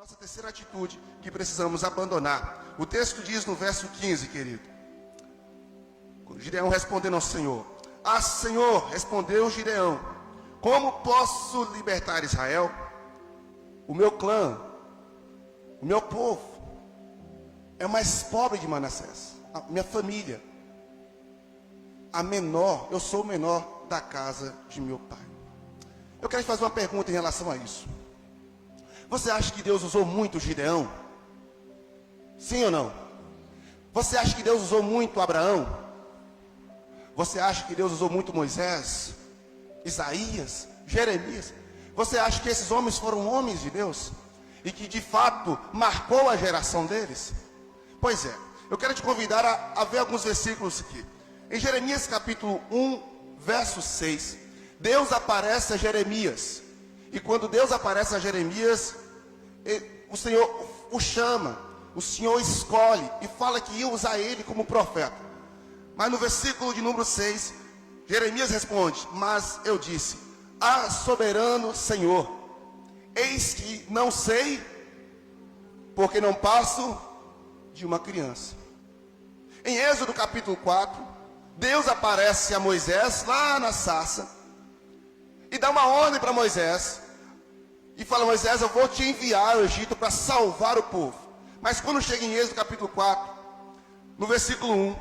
nossa terceira atitude que precisamos abandonar. O texto diz no verso 15, querido. Gideão respondendo ao Senhor: Ah, Senhor, respondeu Gideão, como posso libertar Israel? O meu clã, o meu povo, é o mais pobre de Manassés. A minha família, a menor, eu sou o menor da casa de meu pai. Eu quero te fazer uma pergunta em relação a isso. Você acha que Deus usou muito Gideão? Sim ou não? Você acha que Deus usou muito Abraão? Você acha que Deus usou muito Moisés, Isaías, Jeremias? Você acha que esses homens foram homens de Deus? E que de fato marcou a geração deles? Pois é, eu quero te convidar a ver alguns versículos aqui. Em Jeremias capítulo 1, verso 6, Deus aparece a Jeremias. E quando Deus aparece a Jeremias, o Senhor o chama, o Senhor escolhe e fala que ia usar ele como profeta. Mas no versículo de número 6, Jeremias responde: Mas eu disse, ah, soberano Senhor, eis que não sei, porque não passo de uma criança. Em Êxodo capítulo 4, Deus aparece a Moisés lá na sarça e dá uma ordem para Moisés e fala: Moisés, eu vou te enviar ao Egito para salvar o povo. Mas quando chega em Êxodo capítulo 4, no versículo 1,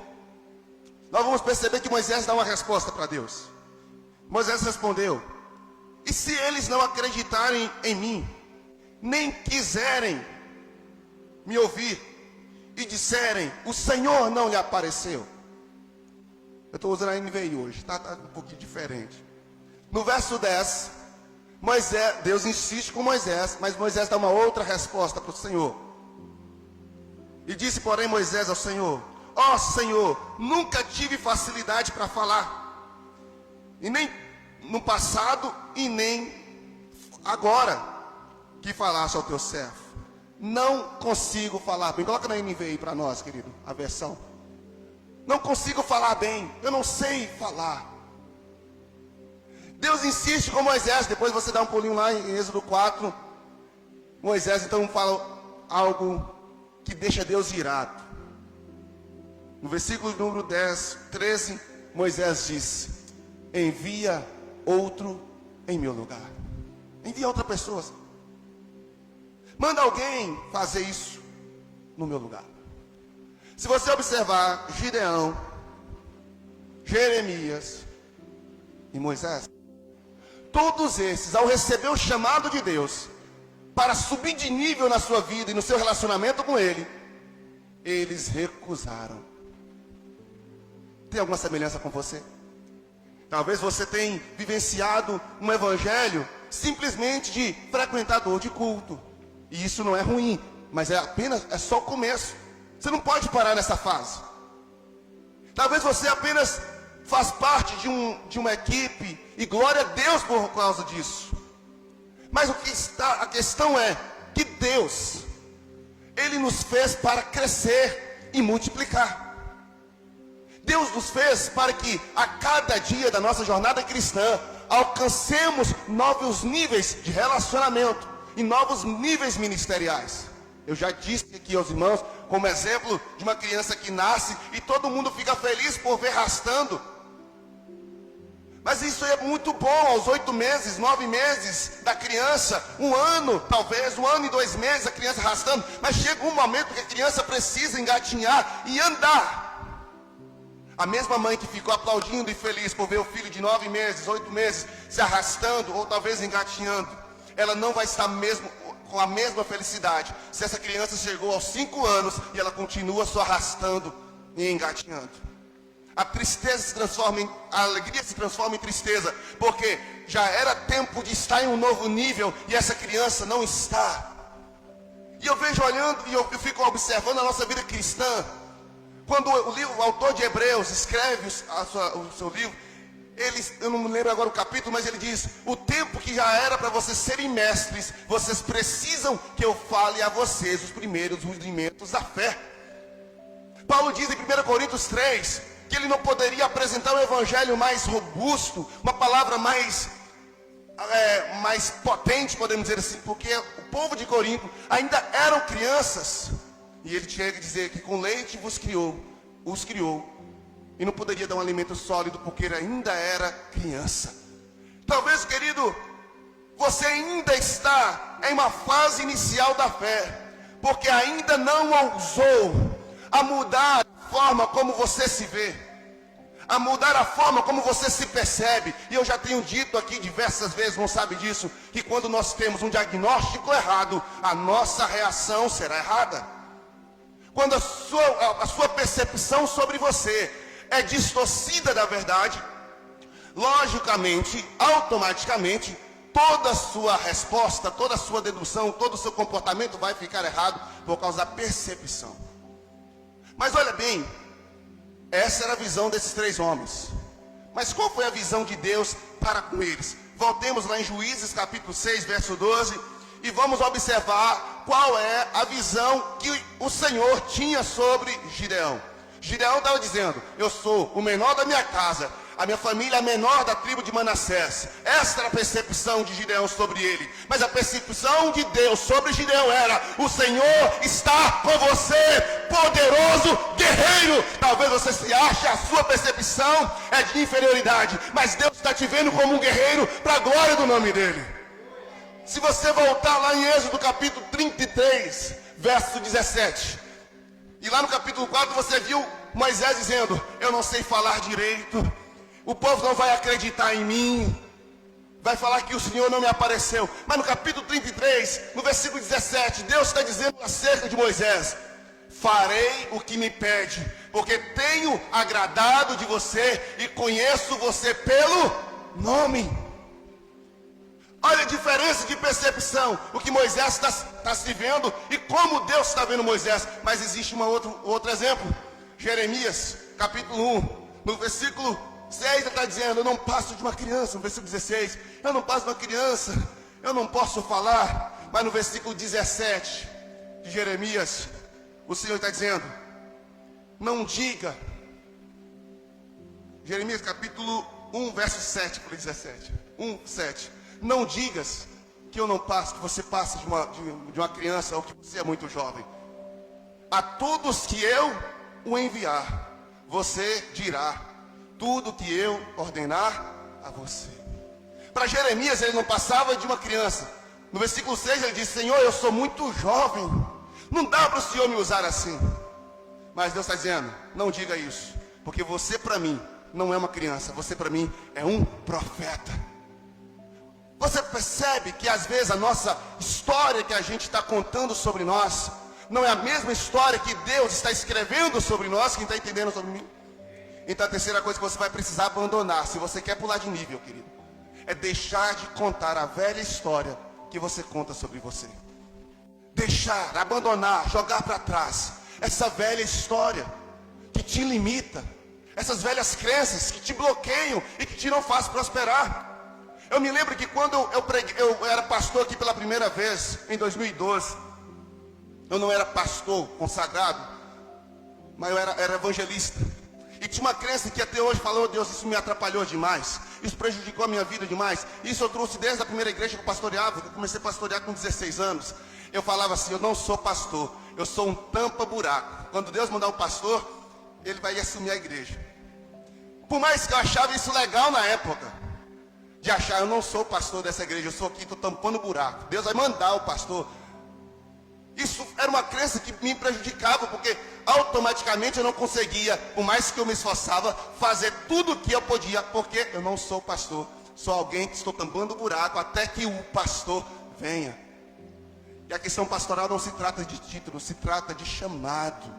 nós vamos perceber que Moisés dá uma resposta para Deus. Moisés respondeu: E se eles não acreditarem em mim, nem quiserem me ouvir, e disserem, o Senhor não lhe apareceu? Eu estou usando a NVI hoje, tá um pouquinho diferente. No verso 10, Deus insiste com Moisés, mas Moisés dá uma outra resposta para o Senhor. E disse, porém, Moisés ao Senhor: Ó Senhor, nunca tive facilidade para falar, e nem no passado, e nem agora que falaste ao teu servo. Não consigo falar bem. Coloca na NVI para nós, querido, a versão. Não consigo falar bem, eu não sei falar. Deus insiste com Moisés. Depois você dá um pulinho lá em Êxodo 4. Moisés então fala algo que deixa Deus irado. No versículo número 13, Moisés disse: Envia outro em meu lugar. Envia outra pessoa. Manda alguém fazer isso no meu lugar. Se você observar Gideão, Jeremias e Moisés, todos esses, ao receber o chamado de Deus para subir de nível na sua vida e no seu relacionamento com Ele, eles recusaram. Tem alguma semelhança com você? Talvez você tenha vivenciado um evangelho simplesmente de frequentador de culto. E isso não é ruim, mas é só o começo. Você não pode parar nessa fase. Talvez você apenas faz parte de uma equipe, e glória a Deus por causa disso. Mas a questão é que Deus, Ele nos fez para crescer e multiplicar. Deus nos fez para que a cada dia da nossa jornada cristã alcancemos novos níveis de relacionamento e novos níveis ministeriais. Eu já disse aqui aos irmãos, como exemplo de uma criança que nasce e todo mundo fica feliz por ver rastando. Mas isso é muito bom aos 8 meses, 9 meses da criança, 1 ano, talvez 1 ano e 2 meses a criança arrastando. Mas chega um momento que a criança precisa engatinhar e andar. A mesma mãe que ficou aplaudindo e feliz por ver o filho de 9 meses, 8 meses se arrastando ou talvez engatinhando, ela não vai estar mesmo com a mesma felicidade se essa criança chegou aos 5 anos e ela continua só arrastando e engatinhando. A tristeza se transforma a alegria se transforma em tristeza, porque já era tempo de estar em um novo nível e essa criança não está. E eu vejo olhando e eu fico observando a nossa vida cristã. Quando o autor de Hebreus escreve o seu livro, eu não me lembro agora o capítulo, mas ele diz: o tempo que já era para vocês serem mestres, vocês precisam que eu fale a vocês os primeiros rudimentos da fé. Paulo diz em 1 Coríntios 3, que ele não poderia apresentar um evangelho mais robusto, uma palavra mais mais potente, podemos dizer assim, porque o povo de Corinto ainda eram crianças. E ele tinha que dizer que com leite os criou, e não poderia dar um alimento sólido, porque ele ainda era criança. Talvez, querido, você ainda está em uma fase inicial da fé, porque ainda não ousou a mudar a forma como você se vê, a mudar a forma como você se percebe. E eu já tenho dito aqui diversas vezes, não sabe disso, que quando nós temos um diagnóstico errado, a nossa reação será errada. Quando a sua percepção sobre você é distorcida da verdade, logicamente, automaticamente, toda a sua resposta, toda a sua dedução, todo o seu comportamento vai ficar errado por causa da percepção. Mas olha bem, essa era a visão desses 3 homens. Mas qual foi a visão de Deus para com eles? Voltemos lá em Juízes capítulo 6, verso 12, e vamos observar qual é a visão que o Senhor tinha sobre Gideão. Gideão estava dizendo: eu sou o menor da minha casa, a minha família é a menor da tribo de Manassés. Essa era a percepção de Gideão sobre ele. Mas a percepção de Deus sobre Gideão era: o Senhor está com você, poderoso guerreiro. Talvez você se ache, a sua percepção é de inferioridade, mas Deus está te vendo como um guerreiro para a glória do nome dele. Se você voltar lá em Êxodo capítulo 33, verso 17, e lá no capítulo 4 você viu Moisés dizendo: eu não sei falar direito, o povo não vai acreditar em mim, vai falar que o Senhor não me apareceu. Mas no capítulo 33, no versículo 17, Deus está dizendo acerca de Moisés: farei o que me pede, porque tenho agradado de você e conheço você pelo nome. Olha a diferença de percepção, o que Moisés está se vendo e como Deus está vendo Moisés. Mas existe outro exemplo. Jeremias, capítulo 1, no versículo 6, ele está dizendo: eu não passo de uma criança. No versículo 16, eu não passo de uma criança, eu não posso falar. Mas no versículo 17 de Jeremias, o Senhor está dizendo: não diga. Jeremias capítulo 1, verso 7 para 17. 1, 7. Não digas que eu não passo, que você passa de uma criança, ou que você é muito jovem. A todos que eu o enviar, você dirá tudo que eu ordenar a você. Para Jeremias, ele não passava de uma criança. No versículo 6 ele diz: Senhor, eu sou muito jovem, não dá para o Senhor me usar assim. Mas Deus está dizendo: não diga isso, porque você para mim não é uma criança, você para mim é um profeta. Você percebe que às vezes a nossa história que a gente está contando sobre nós não é a mesma história que Deus está escrevendo sobre nós? Quem está entendendo sobre mim? Então a terceira coisa que você vai precisar abandonar, se você quer pular de nível, querido, é deixar de contar a velha história que você conta sobre você. Deixar, abandonar, jogar para trás essa velha história que te limita, essas velhas crenças que te bloqueiam e que te não fazem prosperar. Eu me lembro que quando eu era pastor aqui pela primeira vez, em 2012, eu não era pastor consagrado, mas eu era evangelista. E tinha uma crença que até hoje falou: Deus, isso me atrapalhou demais, isso prejudicou a minha vida demais. Isso eu trouxe desde a primeira igreja que eu pastoreava, que eu comecei a pastorear com 16 anos. Eu falava assim: eu não sou pastor, eu sou um tampa-buraco. Quando Deus mandar um pastor, ele vai assumir a igreja. Por mais que eu achava isso legal na época, de achar: eu não sou pastor dessa igreja, eu sou aqui, estou tampando buraco, Deus vai mandar o pastor. Isso era uma crença que me prejudicava, porque automaticamente eu não conseguia, por mais que eu me esforçava, fazer tudo o que eu podia, porque eu não sou pastor, sou alguém que estou tampando buraco até que o pastor venha. E a questão pastoral não se trata de título, se trata de chamado.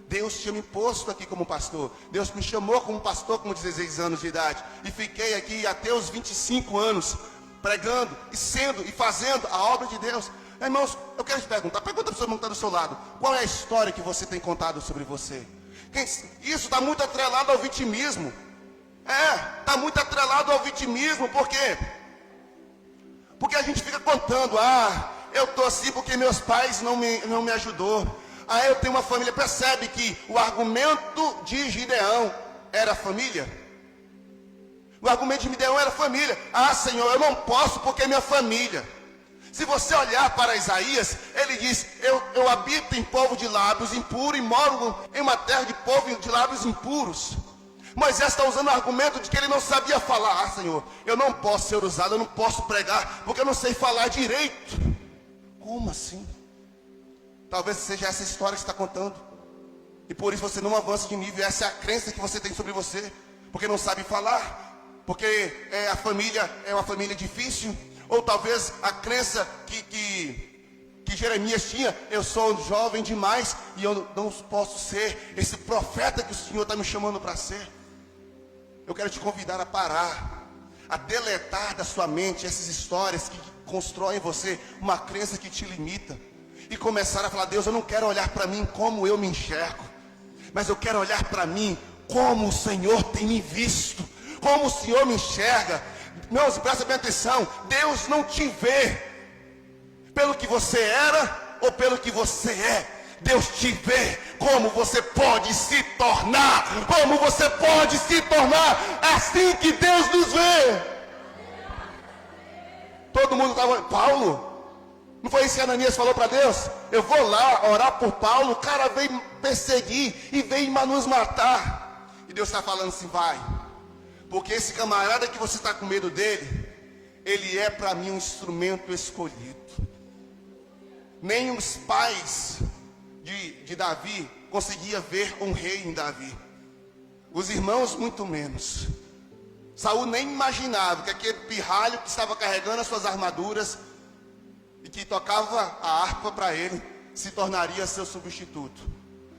Deus tinha me posto aqui como pastor. Deus me chamou como pastor com 16 anos de idade. E fiquei aqui até os 25 anos, pregando e sendo e fazendo a obra de Deus. Irmãos, eu quero te perguntar, pergunta para o pessoa que está do seu lado: qual é a história que você tem contado sobre você? Isso está muito atrelado ao vitimismo. Está muito atrelado ao vitimismo. Por quê? Porque a gente fica contando: eu estou assim porque meus pais não me ajudou. Eu tenho uma família. Percebe que o argumento de Gideão era a família? O argumento de Gideão era família. Ah, Senhor, eu não posso porque é minha família. Se você olhar para Isaías, ele diz, eu habito em povo de lábios impuros e moro em uma terra de povo de lábios impuros. Moisés está usando o argumento de que ele não sabia falar. Ah, Senhor, eu não posso ser usado, eu não posso pregar, porque eu não sei falar direito. Como assim? Talvez seja essa história que você está contando. E por isso você não avança de nível. Essa é a crença que você tem sobre você. Porque não sabe falar. Porque a família é uma família difícil. Ou talvez a crença que Jeremias tinha. Eu sou jovem demais e eu não posso ser esse profeta que o Senhor está me chamando para ser. Eu quero te convidar a parar. A deletar da sua mente essas histórias que constroem em você uma crença que te limita. E começar a falar, Deus, eu não quero olhar para mim como eu me enxergo, mas eu quero olhar para mim como o Senhor tem me visto, como o Senhor me enxerga. Meus, presta bem atenção, Deus não te vê pelo que você era ou pelo que você é. Deus te vê como você pode se tornar, como você pode se tornar, assim que Deus nos vê. Todo mundo estava, Paulo, não foi isso que Ananias falou para Deus? Eu vou lá orar por Paulo, o cara veio perseguir e veio nos matar. E Deus está falando assim, vai. Porque esse camarada que você está com medo dele, ele é para mim um instrumento escolhido. Nem os pais de Davi conseguiam ver um rei em Davi. Os irmãos muito menos. Saul nem imaginava que aquele pirralho que estava carregando as suas armaduras e que tocava a harpa para ele, se tornaria seu substituto.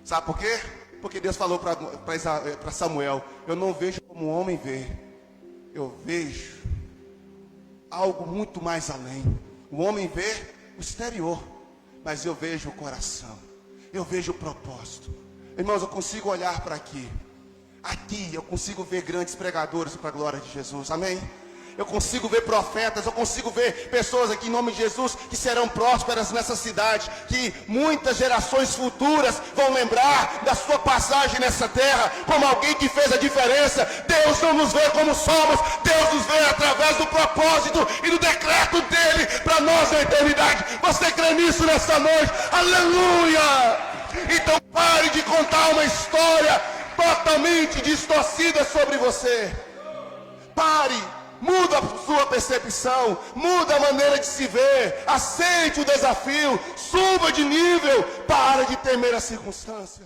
Sabe por quê? Porque Deus falou para Samuel, eu não vejo como o homem vê, eu vejo algo muito mais além. O homem vê o exterior, mas eu vejo o coração, eu vejo o propósito. Irmãos, eu consigo olhar para aqui eu consigo ver grandes pregadores para a glória de Jesus, amém? Eu consigo ver profetas, eu consigo ver pessoas aqui em nome de Jesus que serão prósperas nessa cidade, que muitas gerações futuras vão lembrar da sua passagem nessa terra, como alguém que fez a diferença. Deus não nos vê como somos, Deus nos vê através do propósito e do decreto dele para nós na eternidade. Você crê nisso nessa noite? Aleluia! Então pare de contar uma história totalmente distorcida sobre você. Pare. Muda a sua percepção, muda a maneira de se ver, aceite o desafio, suba de nível, para de temer a circunstância.